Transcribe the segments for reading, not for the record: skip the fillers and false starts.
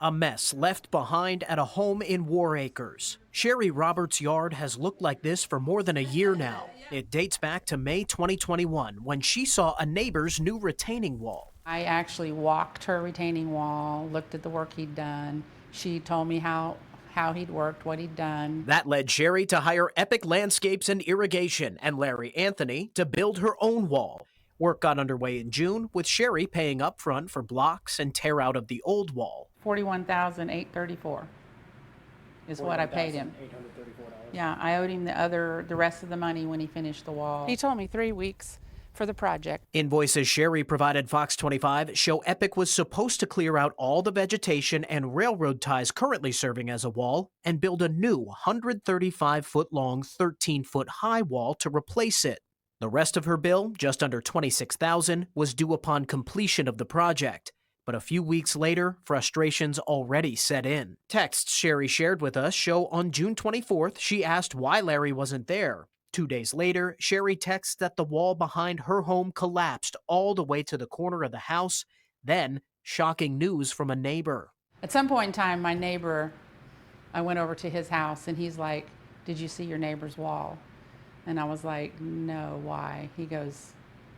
A mess left behind at a home in Warr Acres. Sherry Roberts' yard has looked like this for more than a year now. It dates back to May 2021 when she saw a neighbor's new retaining wall. I actually walked her retaining wall, looked at the work he'd done. She told me how he'd worked, what he'd done. That led Sherry to hire Epic Landscapes and Irrigation and Larry Anthony to build her own wall. Work got underway in June, with Sherry paying up front for blocks and tear out of the old wall. $41,834 is what I paid him. Yeah, I owed him the rest of the money when he finished the wall. He told me 3 weeks for the project. Invoices Sherry provided Fox 25 show Epic was supposed to clear out all the vegetation and railroad ties currently serving as a wall and build a new 135-foot-long, 13-foot-high wall to replace it. The rest of her bill, just under $26,000, was due upon completion of the project. But a few weeks later, frustrations already set in. Texts Sherry shared with us show on June 24th, she asked why Larry wasn't there. 2 days later, Sherry texts that the wall behind her home collapsed all the way to the corner of the house. Then, shocking news from a neighbor. At some point in time, my neighbor, I went over to his house and he's like, "Did you see your neighbor's wall?" And I was like, "No, why?" He goes,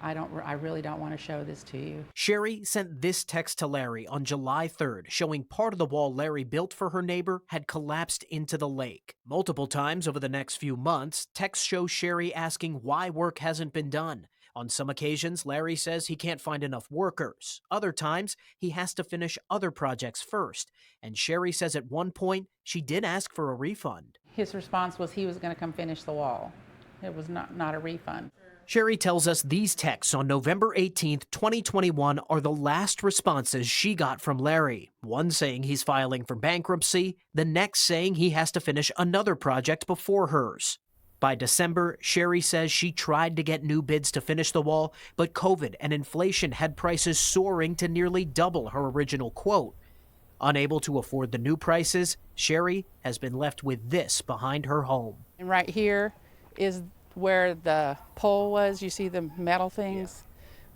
I really don't want to show this to you." Sherry sent this text to Larry on July 3rd, showing part of the wall Larry built for her neighbor had collapsed into the lake. Multiple times over the next few months, texts show Sherry asking why work hasn't been done. On some occasions, Larry says he can't find enough workers. Other times, he has to finish other projects first. And Sherry says at one point, she did ask for a refund. His response was he was going to come finish the wall. It was not a refund. Sherry tells us these texts on November 18th, 2021 are the last responses she got from Larry. One saying he's filing for bankruptcy, the next saying he has to finish another project before hers. By December, Sherry says she tried to get new bids to finish the wall, but COVID and inflation had prices soaring to nearly double her original quote. Unable to afford the new prices, Sherry has been left with this behind her home. And right here is where the pole was. You see the metal things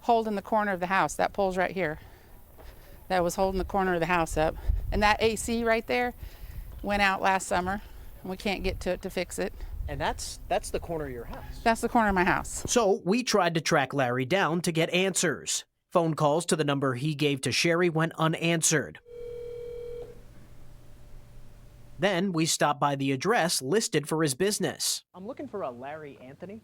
holding the corner of the house. That pole's right here. That was holding the corner of the house up. And that AC right there went out last summer, and we can't get to it to fix it. And that's the corner of your house. That's the corner of my house. So we tried to track Larry down to get answers. Phone calls to the number he gave to Sherry went unanswered. Then we stopped by the address listed for his business. I'm looking for a Larry Anthony.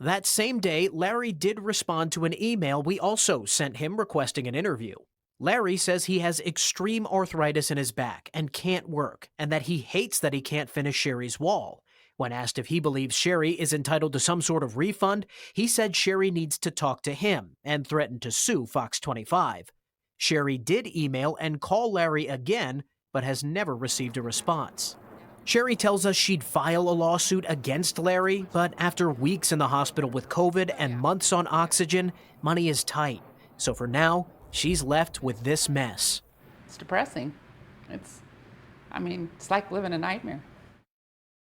That same day, Larry did respond to an email we also sent him requesting an interview. Larry says he has extreme arthritis in his back and can't work, and that he hates that he can't finish Sherry's wall. When asked if he believes Sherry is entitled to some sort of refund, he said Sherry needs to talk to him and threatened to sue Fox 25. Sherry did email and call Larry again, but has never received a response. Sherry tells us she'd file a lawsuit against Larry, but after weeks in the hospital with COVID and months on oxygen, money is tight. So for now, she's left with this mess. It's depressing. It's like living a nightmare.